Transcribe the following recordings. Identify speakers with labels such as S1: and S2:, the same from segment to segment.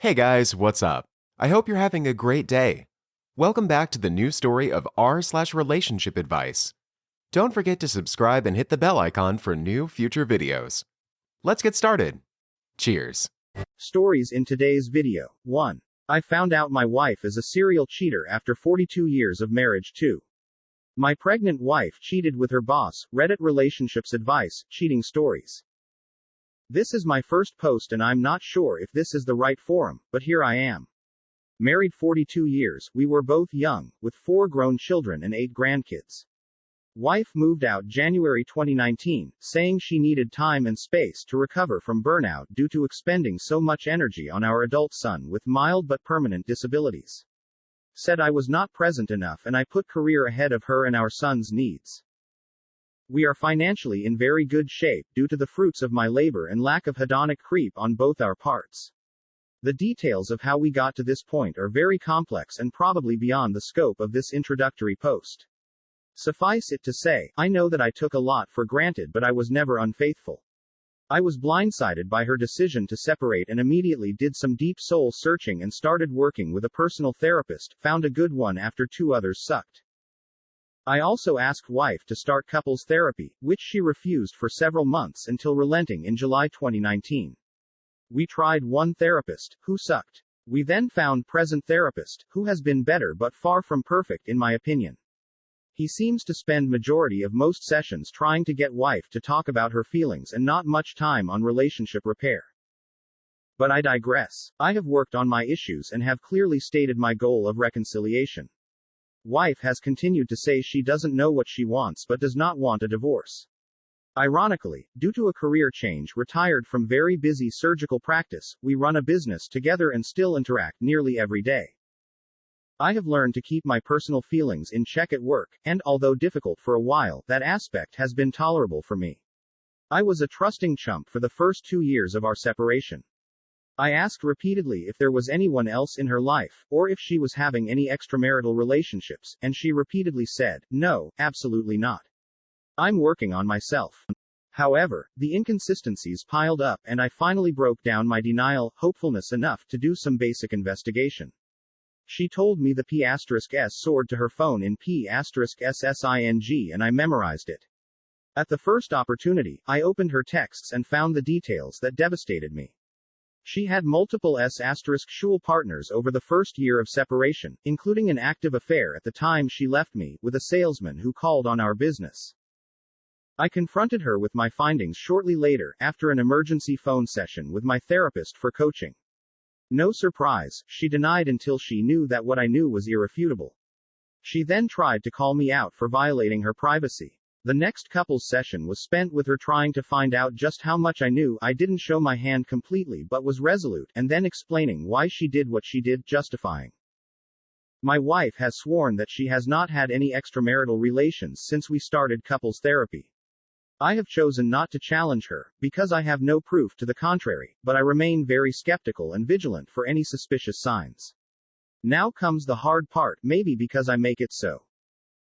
S1: Hey guys, what's up? I hope you're having a great day. Welcome back to the new story of r/relationship advice. Don't forget to subscribe and hit the bell icon for new future videos. Let's get started. Cheers.
S2: Stories in today's video. 1. I found out my wife is a serial cheater after 42 years of marriage. 2. My pregnant wife cheated with her boss. Reddit relationships advice, cheating stories. This is my first post and I'm not sure if this is the right forum, but here I am. Married 42 years, we were both young, with 4 grown children and 8 grandkids. Wife moved out January 2019, saying she needed time and space to recover from burnout due to expending so much energy on our adult son with mild but permanent disabilities. Said I was not present enough and I put career ahead of her and our son's needs. We are financially in very good shape due to the fruits of my labor and lack of hedonic creep on both our parts. The details of how we got to this point are very complex and probably beyond the scope of this introductory post. Suffice it to say, I know that I took a lot for granted, but I was never unfaithful. I was blindsided by her decision to separate and immediately did some deep soul searching and started working with a personal therapist, found a good one after 2 others sucked. I also asked wife to start couples therapy, which she refused for several months until relenting in July 2019. We tried one therapist, who sucked. We then found present therapist, who has been better but far from perfect in my opinion. He seems to spend majority of most sessions trying to get wife to talk about her feelings and not much time on relationship repair. But I digress. I have worked on my issues and have clearly stated my goal of reconciliation. Wife has continued to say she doesn't know what she wants but does not want a divorce. Ironically, due to a career change, retired from very busy surgical practice, we run a business together and still interact nearly every day. I have learned to keep my personal feelings in check at work, and, although difficult for a while, that aspect has been tolerable for me. I was a trusting chump for the first 2 years of our separation. I asked repeatedly if there was anyone else in her life, or if she was having any extramarital relationships, and she repeatedly said, no, absolutely not. I'm working on myself. However, the inconsistencies piled up and I finally broke down my denial, hopefulness enough to do some basic investigation. She told me the P*S soared to her phone in P*SSING and I memorized it. At the first opportunity, I opened her texts and found the details that devastated me. She had multiple S***schul partners over the first year of separation, including an active affair at the time she left me, with a salesman who called on our business. I confronted her with my findings shortly later, after an emergency phone session with my therapist for coaching. No surprise, she denied until she knew that what I knew was irrefutable. She then tried to call me out for violating her privacy. The next couples session was spent with her trying to find out just how much I knew. I didn't show my hand completely but was resolute, and then explaining why she did what she did, justifying. My wife has sworn that she has not had any extramarital relations since we started couples therapy. I have chosen not to challenge her, because I have no proof to the contrary, but I remain very skeptical and vigilant for any suspicious signs. Now comes the hard part, maybe because I make it so.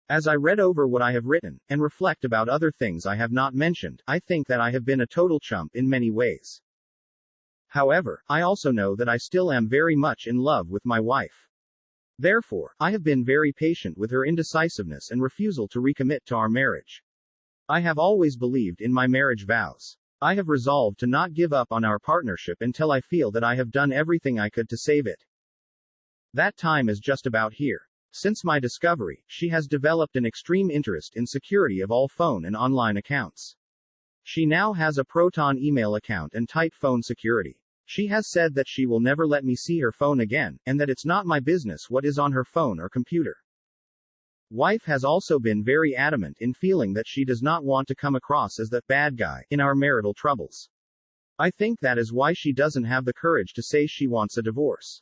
S2: As I read over what I have written, and reflect about other things I have not mentioned, I think that I have been a total chump in many ways. However, I also know that I still am very much in love with my wife. Therefore, I have been very patient with her indecisiveness and refusal to recommit to our marriage. I have always believed in my marriage vows. I have resolved to not give up on our partnership until I feel that I have done everything I could to save it. That time is just about here. Since my discovery, she has developed an extreme interest in security of all phone and online accounts. She now has a Proton email account and tight phone security. She has said that she will never let me see her phone again, and that it's not my business what is on her phone or computer. Wife has also been very adamant in feeling that she does not want to come across as the bad guy in our marital troubles. I think that is why she doesn't have the courage to say she wants a divorce.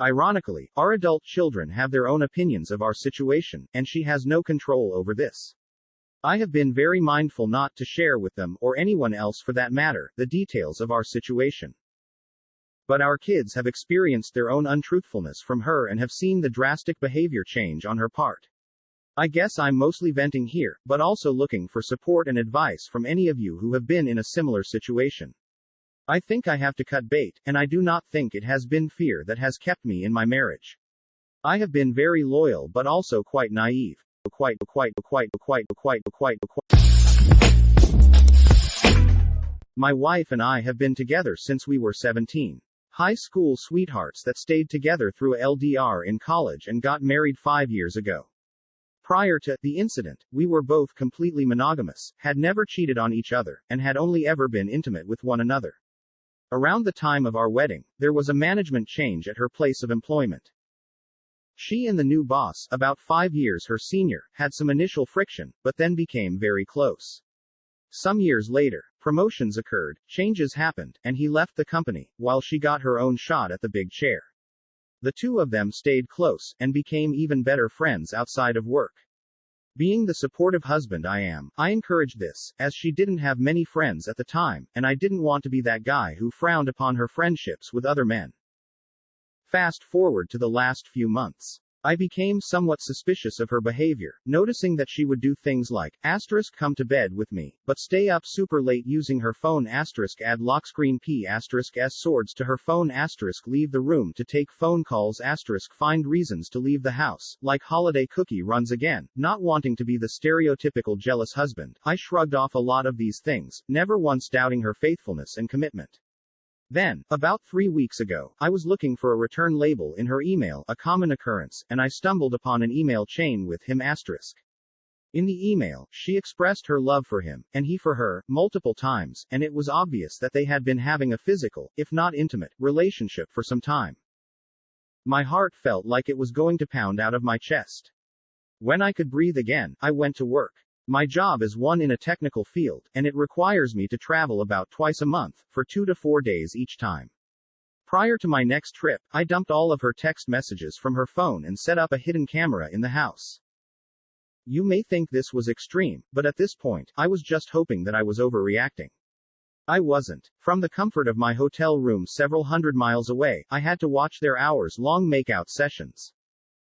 S2: Ironically, our adult children have their own opinions of our situation, and she has no control over this. I have been very mindful not to share with them, or anyone else for that matter, the details of our situation. But our kids have experienced their own untruthfulness from her and have seen the drastic behavior change on her part. I guess I'm mostly venting here, but also looking for support and advice from any of you who have been in a similar situation. I think I have to cut bait, and I do not think it has been fear that has kept me in my marriage. I have been very loyal but also quite naive. My wife and I have been together since we were 17. High school sweethearts that stayed together through LDR in college and got married 5 years ago. Prior to the incident, we were both completely monogamous, had never cheated on each other, and had only ever been intimate with one another. Around the time of our wedding, there was a management change at her place of employment. She and the new boss, about 5 years her senior, had some initial friction, but then became very close. Some years later, promotions occurred, changes happened, and he left the company, while she got her own shot at the big chair. The two of them stayed close, and became even better friends outside of work. Being the supportive husband I am, I encouraged this, as she didn't have many friends at the time, and I didn't want to be that guy who frowned upon her friendships with other men. Fast forward to the last few months. I became somewhat suspicious of her behavior, noticing that she would do things like, come to bed with me, but stay up super late using her phone add lock screen p s swords to her phone leave the room to take phone calls find reasons to leave the house, like holiday cookie runs again, not wanting to be the stereotypical jealous husband. I shrugged off a lot of these things, never once doubting her faithfulness and commitment. Then, about 3 weeks ago, I was looking for a return label in her email, a common occurrence, and I stumbled upon an email chain with him In the email, she expressed her love for him, and he for her, multiple times, and it was obvious that they had been having a physical, if not intimate, relationship for some time. My heart felt like it was going to pound out of my chest. When I could breathe again, I went to work. My job is one in a technical field, and it requires me to travel about twice a month, for 2 to 4 days each time. Prior to my next trip, I dumped all of her text messages from her phone and set up a hidden camera in the house. You may think this was extreme, but at this point, I was just hoping that I was overreacting. I wasn't. From the comfort of my hotel room several hundred miles away, I had to watch their hours-long makeout sessions.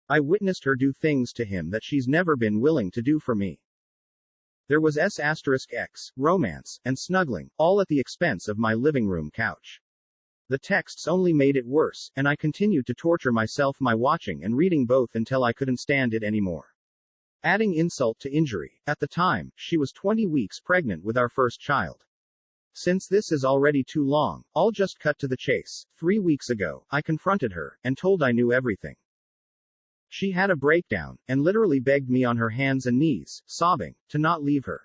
S2: I witnessed her do things to him that she's never been willing to do for me. There was X, romance, and snuggling, all at the expense of my living room couch. The texts only made it worse, and I continued to torture myself by watching and reading both until I couldn't stand it anymore. Adding insult to injury, at the time, she was 20 weeks pregnant with our first child. Since this is already too long, I'll just cut to the chase. 3 weeks ago, I confronted her, and told I knew everything. She had a breakdown, and literally begged me on her hands and knees, sobbing, to not leave her.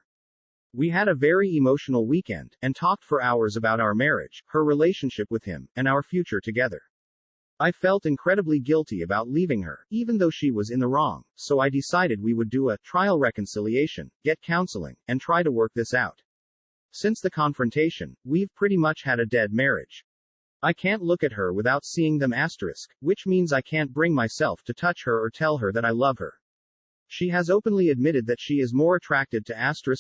S2: We had a very emotional weekend, and talked for hours about our marriage, her relationship with him, and our future together. I felt incredibly guilty about leaving her, even though she was in the wrong, so I decided we would do a trial reconciliation, get counseling, and try to work this out. Since the confrontation, we've pretty much had a dead marriage. I can't look at her without seeing them which means I can't bring myself to touch her or tell her that I love her. She has openly admitted that she is more attracted to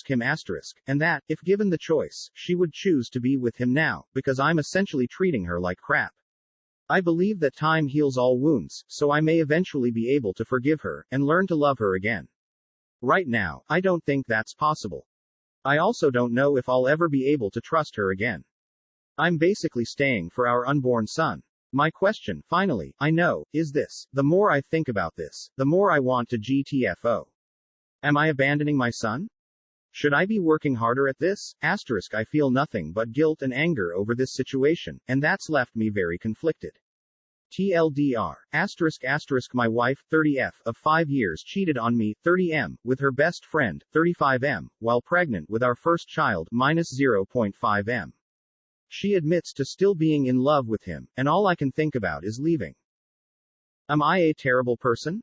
S2: him and that, if given the choice, she would choose to be with him now, because I'm essentially treating her like crap. I believe that time heals all wounds, so I may eventually be able to forgive her, and learn to love her again. Right now, I don't think that's possible. I also don't know if I'll ever be able to trust her again. I'm basically staying for our unborn son. My question, finally, I know, is this: the more I think about this, the more I want to GTFO. Am I abandoning my son? Should I be working harder at this? I feel nothing but guilt and anger over this situation, and that's left me very conflicted. TLDR, my wife, 30F, of 5 years cheated on me, 30M, with her best friend, 35M, while pregnant with our first child, -0.5M. She admits to still being in love with him, and all I can think about is leaving. Am I a terrible person?